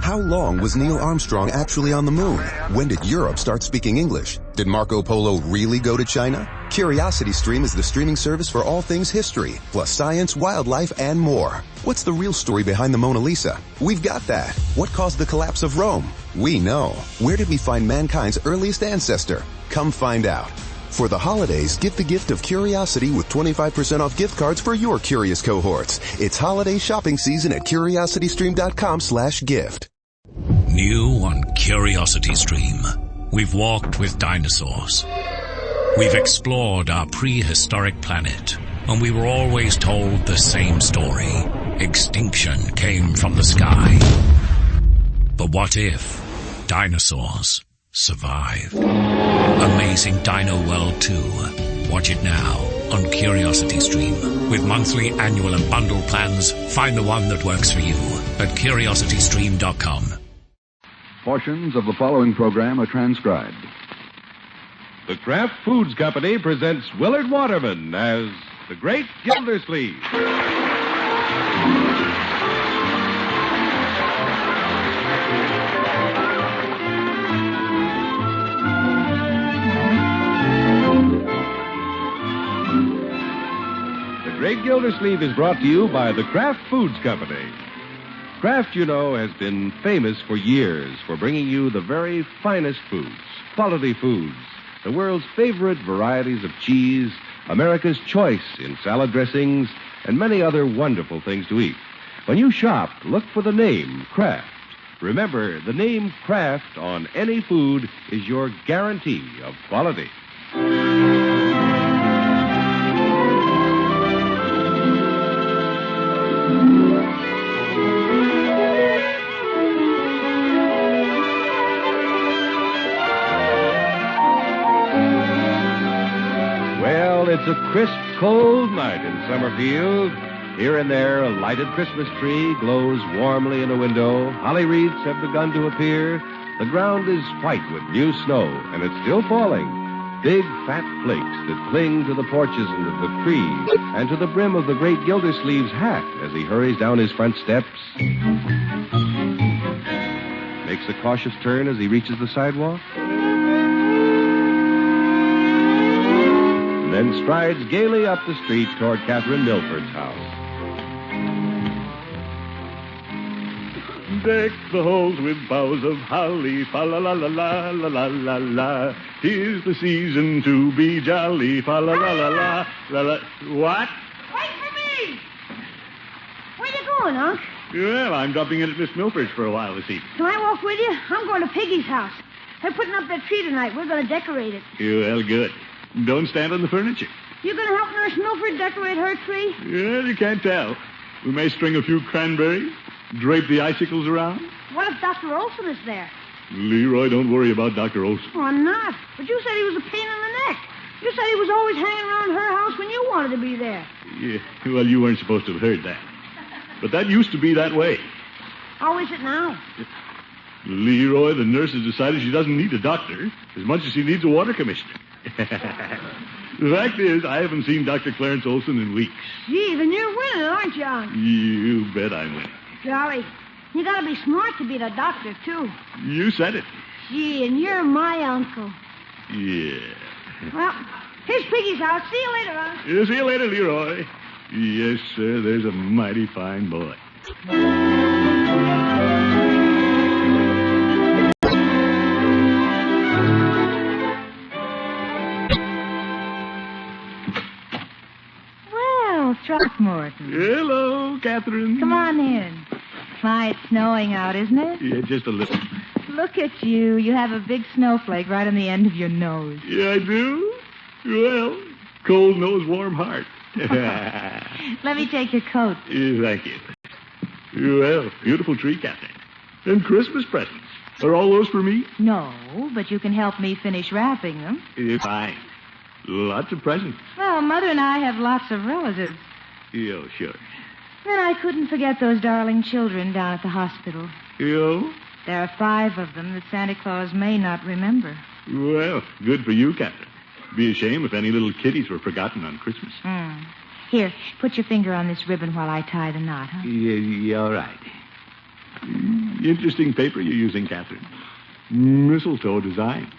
How long was Neil Armstrong actually on the moon? When did Europe start speaking English? Did Marco Polo really go to China? CuriosityStream is the streaming service for all things history, plus science, wildlife, and more. What's the real story behind the Mona Lisa? We've got that. What caused the collapse of Rome? We know. Where did we find mankind's earliest ancestor? Come find out. For the holidays, get the gift of curiosity with 25% off gift cards for your curious cohorts. It's holiday shopping season at curiositystream.com/gift. New on CuriosityStream. We've walked with dinosaurs. We've explored our prehistoric planet, and we were always told the same story. Extinction came from the sky. But what if dinosaurs survived? Amazing Dino World 2. Watch it now on CuriosityStream. With monthly, annual, and bundle plans, find the one that works for you at curiositystream.com. Portions of the following program are transcribed. The Kraft Foods Company presents Willard Waterman as the Great Gildersleeve. The Great Gildersleeve is brought to you by the Kraft Foods Company. Kraft, you know, has been famous for years for bringing you the very finest foods, quality foods, the world's favorite varieties of cheese, America's choice in salad dressings, and many other wonderful things to eat. When you shop, look for the name Kraft. Remember, the name Kraft on any food is your guarantee of quality. It's a crisp, cold night in Summerfield. Here and there, a lighted Christmas tree glows warmly in a window. Holly wreaths have begun to appear. The ground is white with new snow, and it's still falling. Big, fat flakes that cling to the porches and to the trees and to the brim of the Great Gildersleeve's hat as he hurries down his front steps. Makes a cautious turn as he reaches the sidewalk. Then strides gaily up the street toward Catherine Milford's house. Deck the halls with boughs of holly, fa la la la la la la la la. 'Tis the season to be jolly, fa la la la la la la. What? Wait for me! Where you going, Unc? Well, I'm dropping in at Miss Milford's for a while this evening. Can I walk with you? I'm going to Piggy's house. They're putting up their tree tonight. We're going to decorate it. Well, good. Don't stand on the furniture. You going to help Nurse Milford decorate her tree? Well, you can't tell. We may string a few cranberries, drape the icicles around. What if Dr. Olson is there? Leroy, don't worry about Dr. Olson. Oh, I'm not. But you said he was a pain in the neck. You said he was always hanging around her house when you wanted to be there. Yeah, well, you weren't supposed to have heard that. But that used to be that way. How is it now? Leroy, the nurse has decided she doesn't need a doctor as much as she needs a water commissioner. The fact is, I haven't seen Dr. Clarence Olson in weeks. Gee, then you're winning, aren't you, Unc? You bet I'm winning. Golly, you got to be smart to beat a doctor, too. You said it. Gee, and you're my uncle. Yeah. Well, here's Piggy's house. See you later, Unc. Yeah, see you later, Leroy. Yes, sir, there's a mighty fine boy. Throckmorton. Hello, Catherine. Come on in. My, it's snowing out, isn't it? Yeah, just a little. Look at you. You have a big snowflake right on the end of your nose. Yeah, I do? Well, cold nose, warm heart. Let me take your coat. Yeah, thank you. Well, beautiful tree, Catherine. And Christmas presents. Are all those for me? No, but you can help me finish wrapping them. Fine. Lots of presents. Well, Mother and I have lots of relatives. Yeah, sure. Then I couldn't forget those darling children down at the hospital. You? There are 5 of them that Santa Claus may not remember. Well, good for you, Catherine. Be a shame if any little kiddies were forgotten on Christmas. Here, put your finger on this ribbon while I tie the knot, huh? Yeah, all right. Interesting paper you're using, Catherine. Mistletoe design.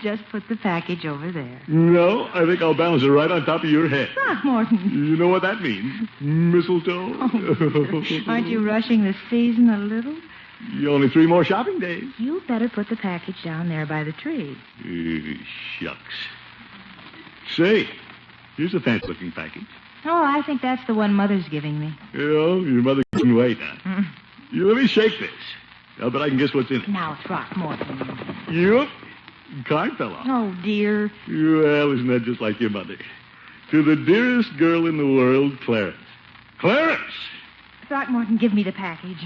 Just put the package over there. No, I think I'll balance it right on top of your head. Throckmorton. You know what that means? Mistletoe. Oh, aren't you rushing the season a little? Only 3 more shopping days. You better put the package down there by the tree. Shucks. Say, here's a fancy-looking package. Oh, I think that's the one Mother's giving me. Your mother couldn't wait, huh? You let me shake this. I'll bet I can guess what's in it. Now, Throckmorton. Yep. Card fell off. Oh, dear. Well, isn't that just like your mother? To the dearest girl in the world, Clarence. Clarence! Throckmorton, give me the package.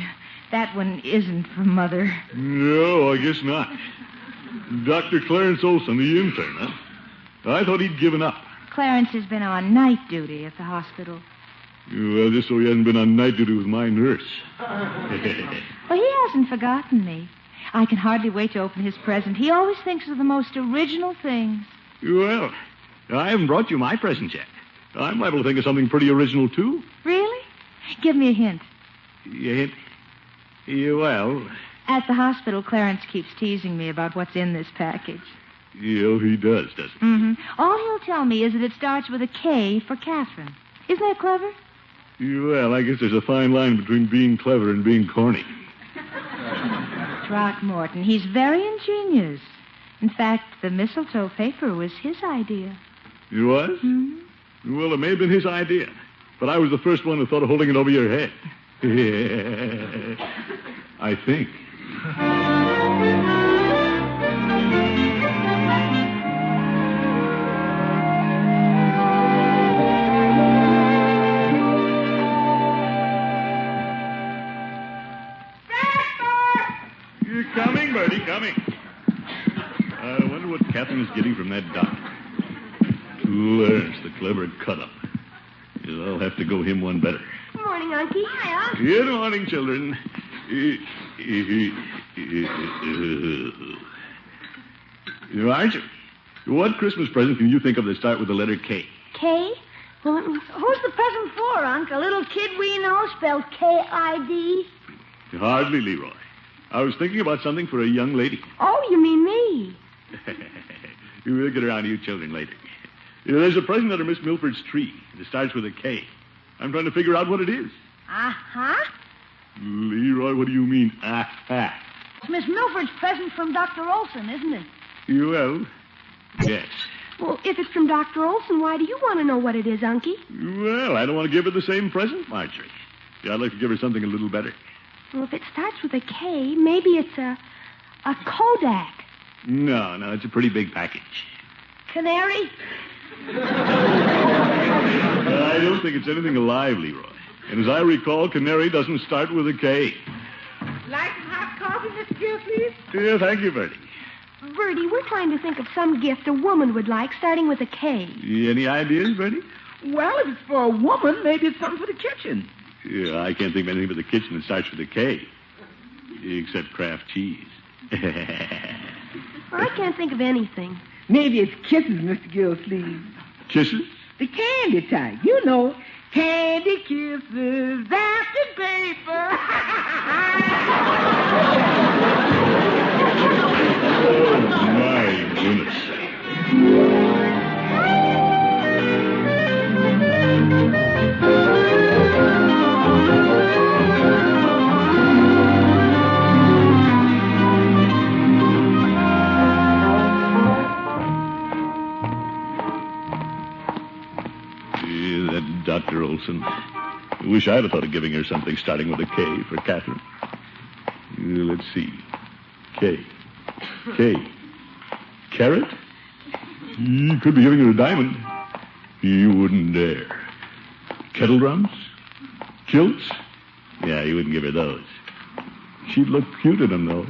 That one isn't for Mother. No, I guess not. Dr. Clarence Olson, the intern, huh? I thought he'd given up. Clarence has been on night duty at the hospital. Well, just so he hasn't been on night duty with my nurse. Well, he hasn't forgotten me. I can hardly wait to open his present. He always thinks of the most original things. Well, I haven't brought you my present yet. I'm liable to think of something pretty original, too. Really? Give me a hint. Hint? Well... At the hospital, Clarence keeps teasing me about what's in this package. He does, doesn't he? Mm-hmm. All he'll tell me is that it starts with a K for Catherine. Isn't that clever? Well, I guess there's a fine line between being clever and being corny. Throckmorton, he's very ingenious. In fact, the mistletoe paper was his idea. It was? Mm-hmm. Well, it may have been his idea, but I was the first one who thought of holding it over your head. I think. Coming, Bertie, coming. I wonder what Catherine is getting from that doctor. Clarence, the clever cut-up. I'll have to go him one better. Good morning, Unky. Hi, Unc. Good morning, children. Archer, what Christmas present can you think of that start with the letter K? K? Well, who's the present for, Unc? A little kid we know spelled K-I-D? Hardly, Leroy. I was thinking about something for a young lady. Oh, you mean me? We'll get around to you children later. There's a present under Miss Milford's tree. It starts with a K. I'm trying to figure out what it is. Uh-huh. Leroy, what do you mean, uh-huh? It's Miss Milford's present from Dr. Olson, isn't it? Well, yes. Well, if it's from Dr. Olson, why do you want to know what it is, Unky? Well, I don't want to give her the same present, Marjorie. I'd like to give her something a little better. Well, if it starts with a K, maybe it's a Kodak. No, it's a pretty big package. Canary? I don't think it's anything alive, Leroy. And as I recall, canary doesn't start with a K. Like some hot coffee, Mr. Gildersleeve? Yeah, thank you, Bertie. Bertie, we're trying to think of some gift a woman would like, starting with a K. Any ideas, Bertie? Well, if it's for a woman, maybe it's something for the kitchen. Yeah, I can't think of anything but the kitchen that starts with a K. Except Kraft cheese. I can't think of anything. Maybe it's kisses, Mr. Gildersleeve. Kisses? The candy type. You know, candy kisses, wrapped in paper. Oh, my goodness. Dr. Olson. I wish I'd have thought of giving her something starting with a K for Catherine. Let's see. K. Carrot? He could be giving her a diamond. He wouldn't dare. Kettle drums? Kilts? Yeah, he wouldn't give her those. She'd look cute in them, though.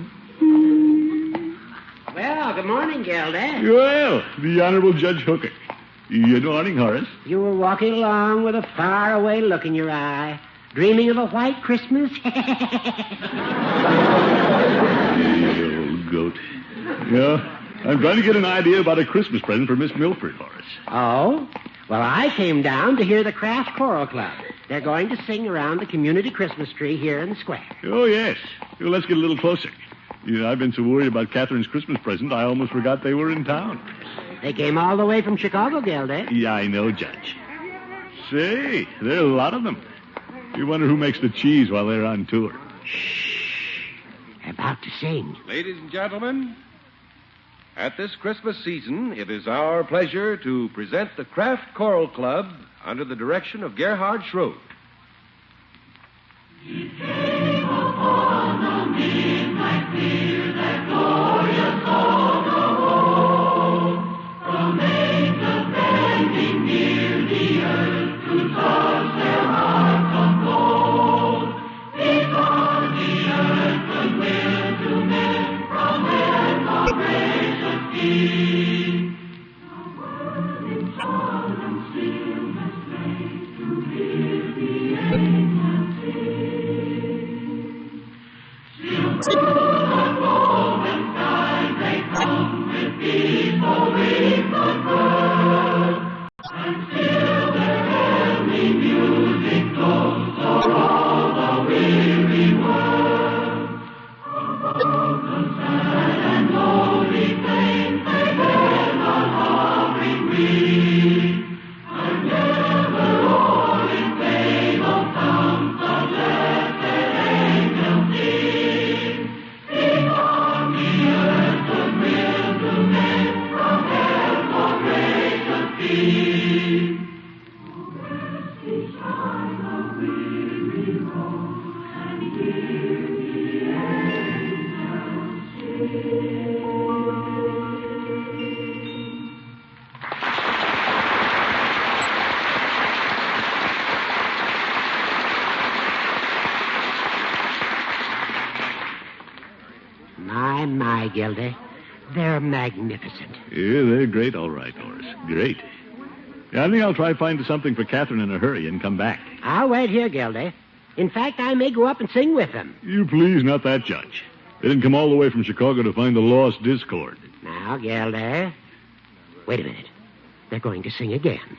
Well, good morning, Gilda. Well, the Honorable Judge Hooker. Good morning, Horace. You were walking along with a faraway look in your eye, dreaming of a white Christmas. You old goat. Yeah, I'm trying to get an idea about a Christmas present for Miss Milford, Horace. Oh? Well, I came down to hear the Kraft Choral Club. They're going to sing around the community Christmas tree here in the square. Oh, yes. Well, let's get a little closer. I've been so worried about Catherine's Christmas present, I almost forgot they were in town. They came all the way from Chicago, Gildy. Yeah, I know, Judge. Say, there are a lot of them. You wonder who makes the cheese while they're on tour. Shh. They're about to sing. Ladies and gentlemen, at this Christmas season, it is our pleasure to present the Kraft Choral Club under the direction of Gerhard Schrode. He came upon the midnight clear, that glorious dawn of old, from angels bending near the earth to touch their hearts of gold. Because the earth was willed to men from whence our gracious King. The world in solemn stillness lay to hear the angels sing. Still through the golden skies they come with peaceful wings unfurled, and still their heavenly music flows o'er all the weary world. Above the sad and lonely plains they bear the hovering wing, and never o'er in fable sounds the blessed angels sing. Because the earth was willed to men from heaven, O gracious King. Rest beside the weary road and hear the angels sing. My, Gildy. They're magnificent. Yeah, they're great, all right, Horace. Great. Yeah, I think I'll try find something for Catherine in a hurry and come back. I'll wait here, Gildy. In fact, I may go up and sing with them. You please, not that, Judge. They didn't come all the way from Chicago to find the lost discord. Now, Gildy. Wait a minute. They're going to sing again.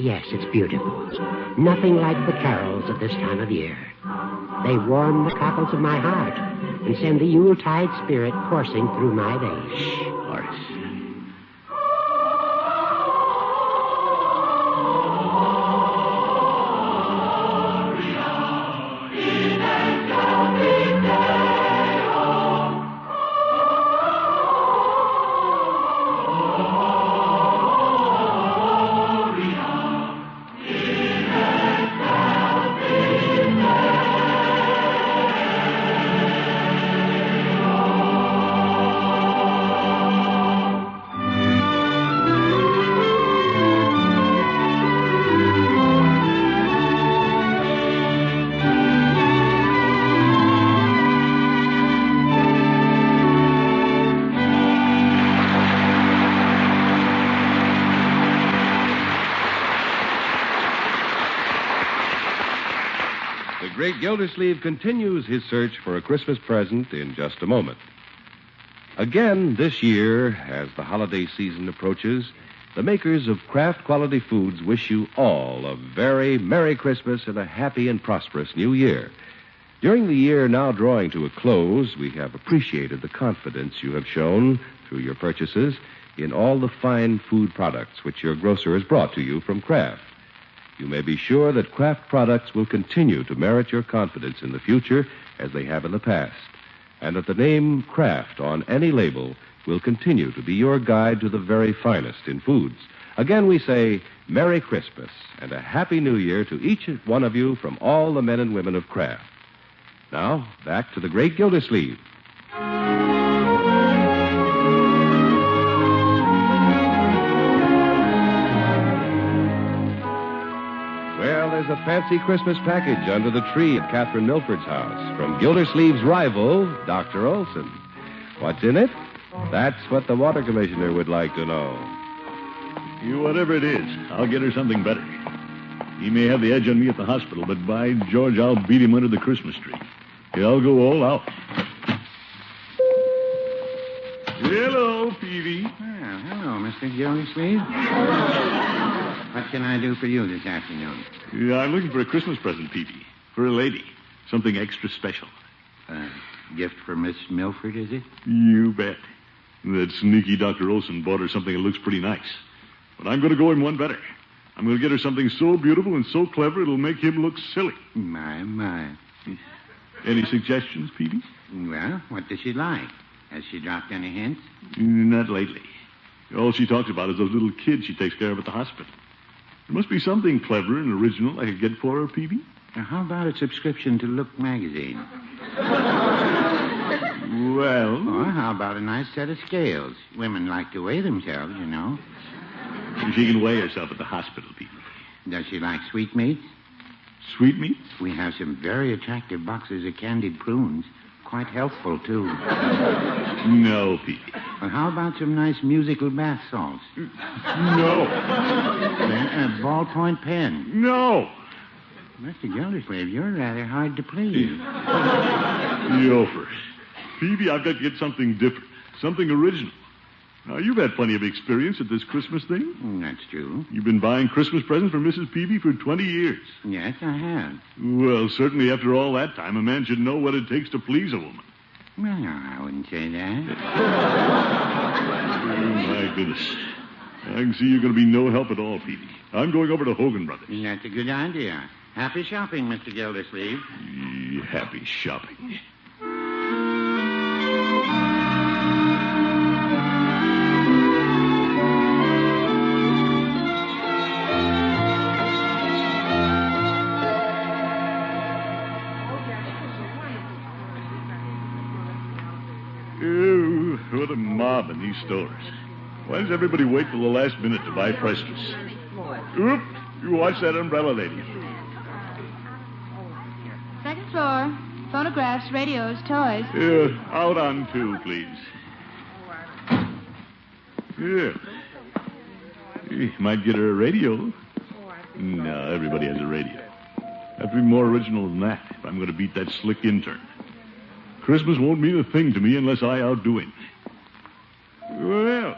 Yes, it's beautiful. Nothing like the carols of this time of year. They warm the cockles of my heart and send the Yuletide spirit coursing through my veins. Shh, Horace. The great Gildersleeve continues his search for a Christmas present in just a moment. Again, this year, as the holiday season approaches, the makers of Kraft Quality Foods wish you all a very Merry Christmas and a happy and prosperous New Year. During the year now drawing to a close, we have appreciated the confidence you have shown through your purchases in all the fine food products which your grocer has brought to you from Kraft. You may be sure that Kraft products will continue to merit your confidence in the future as they have in the past, and that the name Kraft on any label will continue to be your guide to the very finest in foods. Again, we say Merry Christmas and a Happy New Year to each one of you from all the men and women of Kraft. Now, back to the great Gildersleeve. Well, there's a fancy Christmas package under the tree at Catherine Milford's house from Gildersleeve's rival, Dr. Olson. What's in it? That's what the water commissioner would like to know. Whatever it is, I'll get her something better. He may have the edge on me at the hospital, but by George, I'll beat him under the Christmas tree. I'll go all out. Hello, Peavy. Well, hello, Mr. Gildersleeve. What can I do for you this afternoon? I'm looking for a Christmas present, Peavy. For a lady. Something extra special. Gift for Miss Milford, is it? You bet. That sneaky Dr. Olson bought her something that looks pretty nice. But I'm going to go him one better. I'm going to get her something so beautiful and so clever it'll make him look silly. My. Any suggestions, Peavy? Well, what does she like? Has she dropped any hints? Not lately. All she talks about is those little kids she takes care of at the hospital. There must be something clever and original I could get for her, Peavy. Now, how about a subscription to Look magazine? Well... Or how about a nice set of scales? Women like to weigh themselves, you know. She can weigh herself at the hospital, Peavy. Does she like sweetmeats? Sweetmeats? We have some very attractive boxes of candied prunes. Quite healthful, too. No, Peavy. Well, how about some nice musical bath salts? No. Then a ballpoint pen? No. Mr. Gildersleeve, you're rather hard to please. Yo, first. Peavy, I've got to get something different. Something original. Now, you've had plenty of experience at this Christmas thing. That's true. You've been buying Christmas presents for Mrs. Peavy for 20 years. Yes, I have. Well, certainly after all that time, a man should know what it takes to please a woman. Well, no, I wouldn't say that. Oh, my goodness. I can see you're going to be no help at all, Peavy. I'm going over to Hogan Brothers. That's a good idea. Happy shopping, Mr. Gildersleeve. Happy shopping. Oh, what a mob in these stores. Why does everybody wait till the last minute to buy Prestos? Oop! You watch that umbrella, lady. Second floor. Phonographs, radios, toys. Out on 2, please. Yeah. You might get her a radio. No, everybody has a radio. Have to be more original than that if I'm going to beat that slick intern. Christmas won't mean a thing to me unless I outdo him. Well,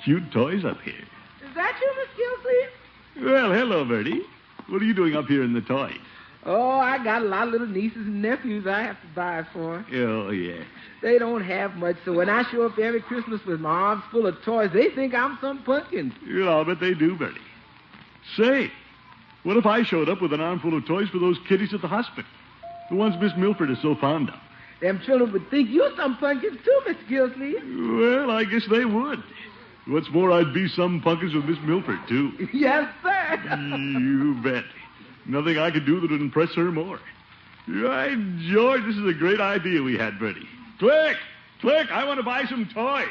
cute toys up here. Is that you, Miss Gildersleeve? Well, hello, Bertie. What are you doing up here in the toys? Oh, I got a lot of little nieces and nephews I have to buy for. Oh, yeah. They don't have much, so when I show up every Christmas with my arms full of toys, they think I'm some pumpkin. Yeah, I'll bet they do, Bertie. Say, what if I showed up with an armful of toys for those kiddies at the hospital? The ones Miss Milford is so fond of. Them children would think you're some pumpkins too, Mr. Gildersleeve. Well, I guess they would. What's more, I'd be some pumpkins with Miss Milford, too. Yes, sir. You bet. Nothing I could do that would impress her more. Right, George, this is a great idea we had, Bertie. Click! Click! I want to buy some toys.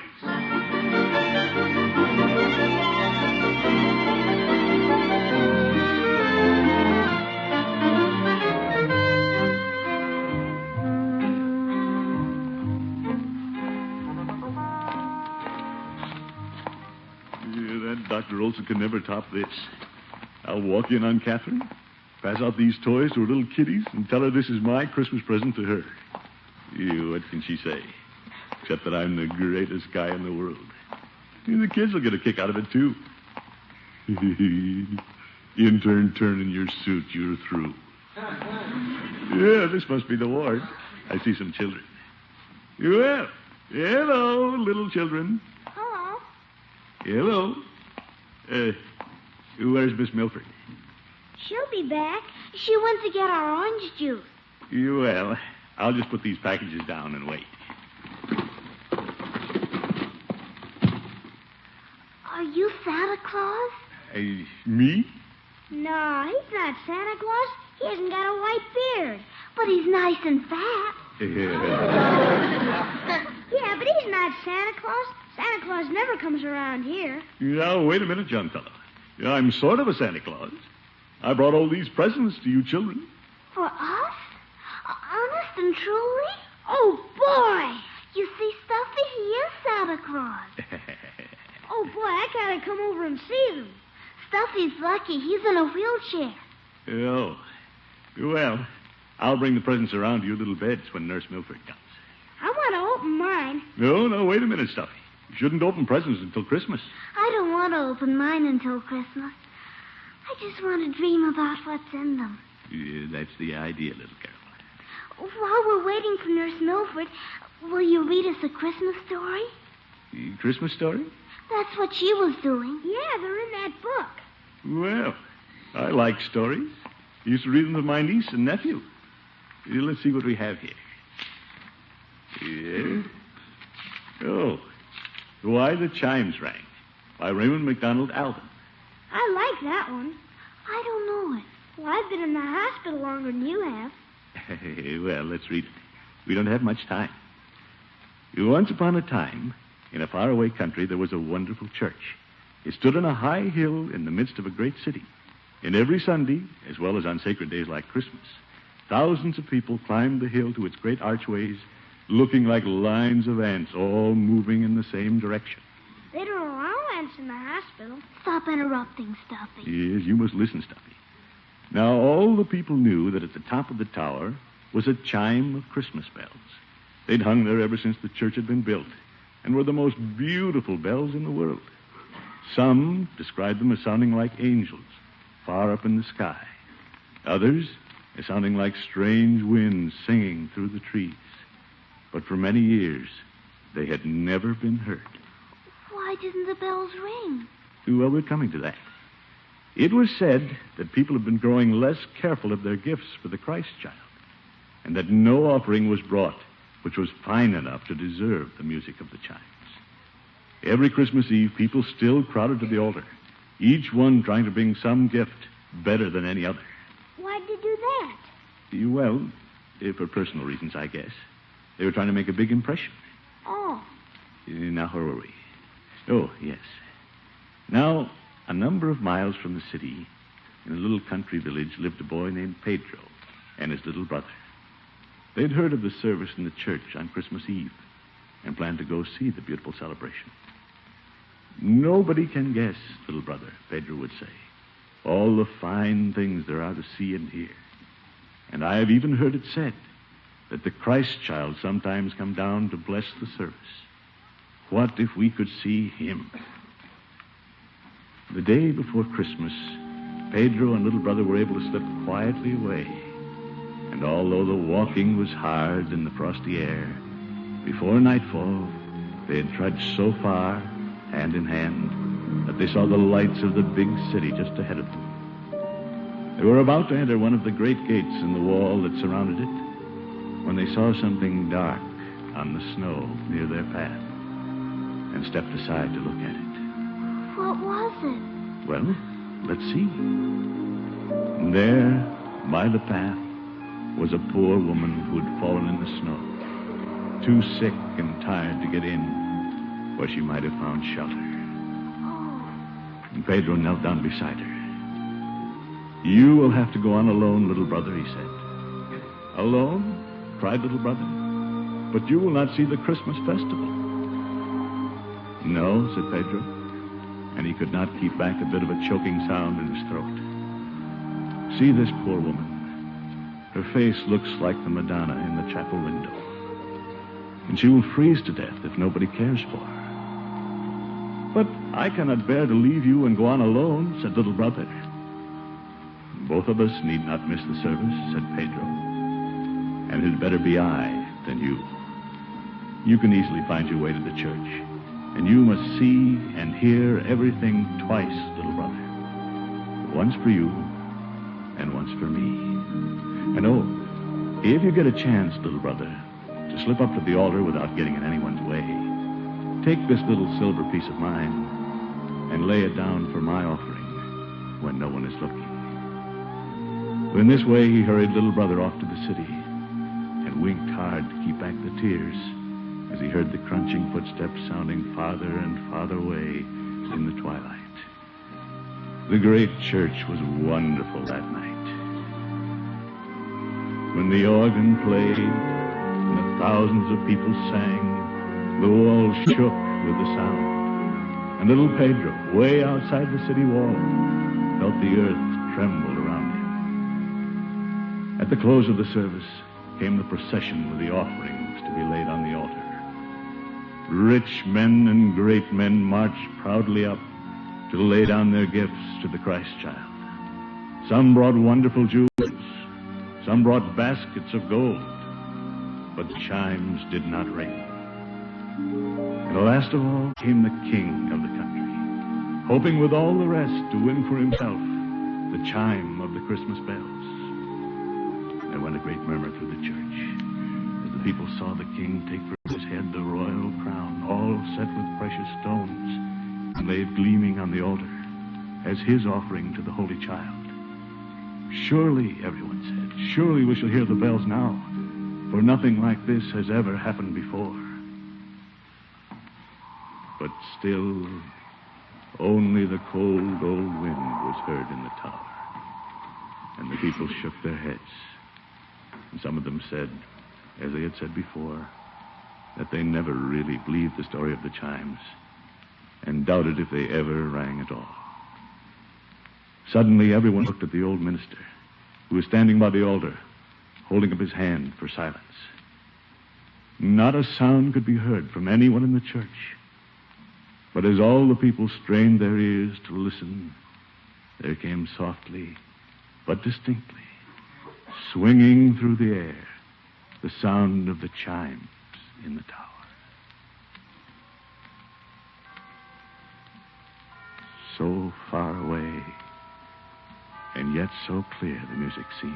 Dr. Olson can never top this. I'll walk in on Catherine, pass out these toys to her little kiddies, and tell her this is my Christmas present to her. What can she say? Except that I'm the greatest guy in the world. And the kids will get a kick out of it, too. Intern, turn in your suit. You're through. Yeah, this must be the ward. I see some children. Well, hello, little children. Hello. Hello. Where's Miss Milford? She'll be back. She went to get our orange juice. Well, I'll just put these packages down and wait. Are you Santa Claus? Me? No, he's not Santa Claus. He hasn't got a white beard. But he's nice and fat. Yeah, but he's not Santa Claus. Santa Claus never comes around here. Now, wait a minute, young fellow. I'm sort of a Santa Claus. I brought all these presents to you children. For us? Honest and truly? Oh, boy! You see, Stuffy, he is Santa Claus. Oh, boy, I gotta come over and see them. Stuffy's lucky. He's in a wheelchair. Oh. Well, I'll bring the presents around to your little beds when Nurse Milford comes. I want to open mine. No, wait a minute, Stuffy. You shouldn't open presents until Christmas. I don't want to open mine until Christmas. I just want to dream about what's in them. Yeah, that's the idea, little girl. While we're waiting for Nurse Milford, will you read us a Christmas story? Christmas story? That's what she was doing. Yeah, they're in that book. Well, I like stories. I used to read them to my niece and nephew. Let's see what we have here. Oh, Why the Chimes Rang by Raymond MacDonald Alden. I like that one. I don't know it. Well, I've been in the hospital longer than you have. Well, let's read it. We don't have much time. Once upon a time, in a faraway country, there was a wonderful church. It stood on a high hill in the midst of a great city. And every Sunday, as well as on sacred days like Christmas, thousands of people climbed the hill to its great archways, looking like lines of ants, all moving in the same direction. They don't allow ants in the hospital. Stop interrupting, Stuffy. Yes, you must listen, Stuffy. Now, all the people knew that at the top of the tower was a chime of Christmas bells. They'd hung there ever since the church had been built, and were the most beautiful bells in the world. Some described them as sounding like angels, far up in the sky. Others as sounding like strange winds singing through the trees. But for many years, they had never been heard. Why didn't the bells ring? Well, we're coming to that. It was said that people had been growing less careful of their gifts for the Christ child, and that no offering was brought which was fine enough to deserve the music of the chimes. Every Christmas Eve, people still crowded to the altar, each one trying to bring some gift better than any other. Why'd they do that? Well, for personal reasons, I guess. They were trying to make a big impression. Oh. Now, where were we? Oh, yes. Now, a number of miles from the city, in a little country village, lived a boy named Pedro and his little brother. They'd heard of the service in the church on Christmas Eve and planned to go see the beautiful celebration. Nobody can guess, little brother, Pedro would say, all the fine things there are to see and hear. And I have even heard it said that the Christ child sometimes come down to bless the service. What if we could see him? The day before Christmas, Pedro and little brother were able to slip quietly away. And although the walking was hard in the frosty air, before nightfall, they had trudged so far, hand in hand, that they saw the lights of the big city just ahead of them. They were about to enter one of the great gates in the wall that surrounded it when they saw something dark on the snow near their path and stepped aside to look at it. What was it? Well, let's see. And there, by the path, was a poor woman who had fallen in the snow, too sick and tired to get in where she might have found shelter. And Pedro knelt down beside her. You will have to go on alone, little brother, he said. Alone? Cried little brother. But you will not see the Christmas festival. No, said Pedro, and he could not keep back a bit of a choking sound in his throat. See this poor woman. Her face looks like the Madonna in the chapel window. And she will freeze to death if nobody cares for her. But I cannot bear to leave you and go on alone, said little brother. Both of us need not miss the service, said Pedro. And it had better be I than you. You can easily find your way to the church. And you must see and hear everything twice, little brother. Once for you, and once for me. And oh, if you get a chance, little brother, to slip up to the altar without getting in anyone's way, take this little silver piece of mine and lay it down for my offering when no one is looking. In this way, he hurried little brother off to the city and winked hard to keep back the tears as he heard the crunching footsteps sounding farther and farther away in the twilight. The great church was wonderful that night. When the organ played and the thousands of people sang, the walls shook with the sound. And little Pedro, way outside the city wall, felt the earth tremble around him. At the close of the service came the procession with the offerings to be laid on the altar. Rich men and great men marched proudly up to lay down their gifts to the Christ child. Some brought wonderful jewels. Some brought baskets of gold. But the chimes did not ring. And last of all came the king of the country, hoping with all the rest to win for himself the chime of the Christmas bells. There went a great murmur through the church as the people saw the king take from his head the royal crown, all set with precious stones, and laid gleaming on the altar as his offering to the Holy Child. Surely, everyone said, surely we shall hear the bells now, for nothing like this has ever happened before. But still, only the cold old wind was heard in the tower, and the people shook their heads. And some of them said, as they had said before, that they never really believed the story of the chimes, and doubted if they ever rang at all. Suddenly, everyone looked at the old minister, who was standing by the altar, holding up his hand for silence. Not a sound could be heard from anyone in the church. But as all the people strained their ears to listen, there came softly, but distinctly, swinging through the air, the sound of the chimes in the tower. So far away, and yet so clear the music seemed.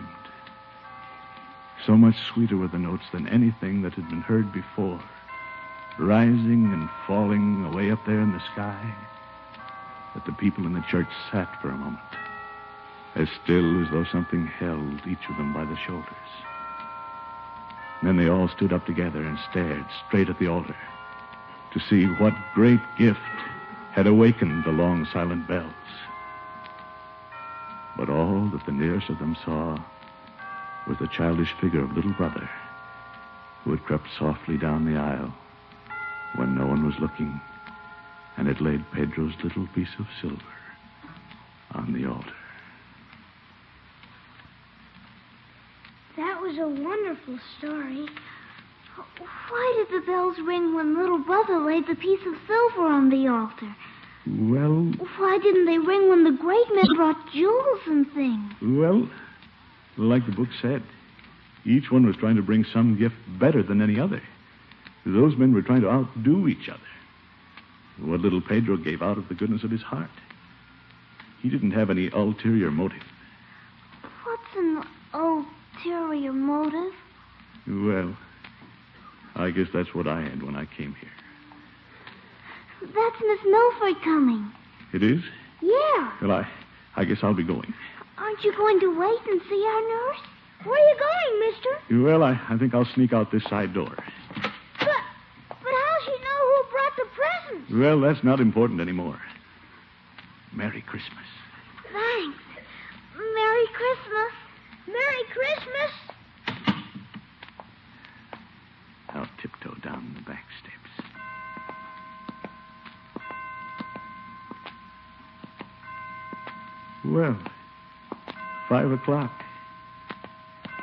So much sweeter were the notes than anything that had been heard before, rising and falling away up there in the sky, that the people in the church sat for a moment, as still as though something held each of them by the shoulders. Then they all stood up together and stared straight at the altar to see what great gift had awakened the long silent bells. But all that the nearest of them saw was the childish figure of little brother, who had crept softly down the aisle when no one was looking, and had laid Pedro's little piece of silver on the altar. That was a wonderful story. Why did the bells ring when little brother laid the piece of silver on the altar? Well... Why didn't they ring when the great men brought jewels and things? Well, like the book said, each one was trying to bring some gift better than any other. Those men were trying to outdo each other. What little Pedro gave out of the goodness of his heart. He didn't have any ulterior motive. What's an ulterior motive? Well, I guess that's what I had when I came here. That's Miss Milford coming. It is? Yeah. Well, I guess I'll be going. Aren't you going to wait and see our nurse? Where are you going, mister? Well, I think I'll sneak out this side door. But how'll she know who brought the presents? Well, that's not important anymore. Merry Christmas. Thanks. Merry Christmas. Merry Christmas. I'll tiptoe down the back steps. Well, 5 o'clock.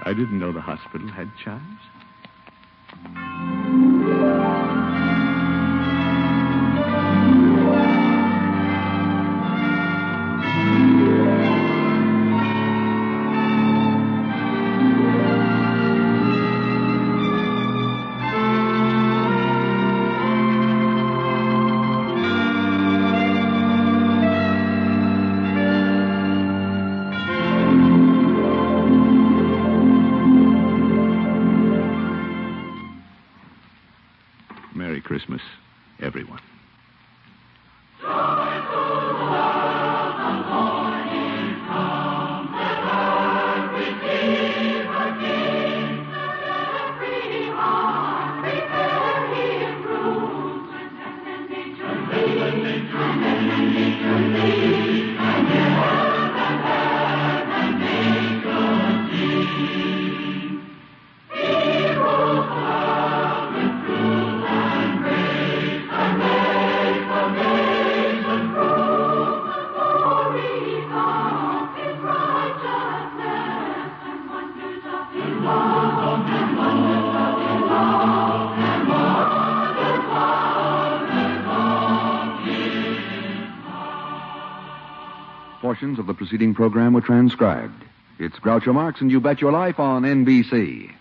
I didn't know the hospital had chimes. Merry Christmas, everyone. Joyful Portions of the preceding program were transcribed. It's Groucho Marx and You Bet Your Life on NBC.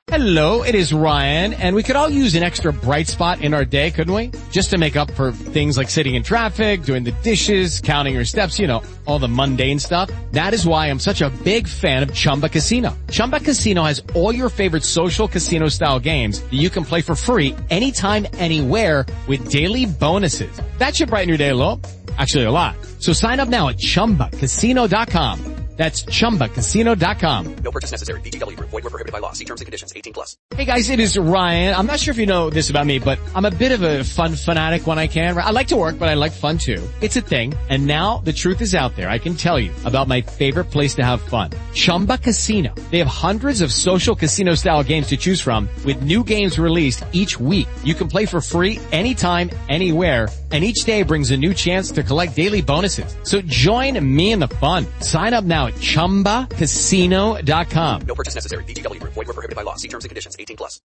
Hello, it is Ryan, and we could all use an extra bright spot in our day, couldn't we? Just to make up for things like sitting in traffic, doing the dishes, counting your steps, you know, all the mundane stuff. That is why I'm such a big fan of Chumba Casino. Chumba Casino has all your favorite social casino-style games that you can play for free anytime, anywhere with daily bonuses. That should brighten your day a little. Actually, a lot. So sign up now at ChumbaCasino.com. That's ChumbaCasino.com. No purchase necessary. VGW Group. Void where prohibited by law. See terms and conditions. 18+. Hey guys, it is Ryan. I'm not sure if you know this about me, but I'm a bit of a fun fanatic when I can. I like to work, but I like fun too. It's a thing. And now the truth is out there. I can tell you about my favorite place to have fun. Chumba Casino. They have hundreds of social casino style games to choose from with new games released each week. You can play for free anytime, anywhere. And each day brings a new chance to collect daily bonuses. So join me in the fun. Sign up now at ChumbaCasino.com. No purchase necessary. VGW Group. Void where prohibited by law. See terms and conditions. 18+.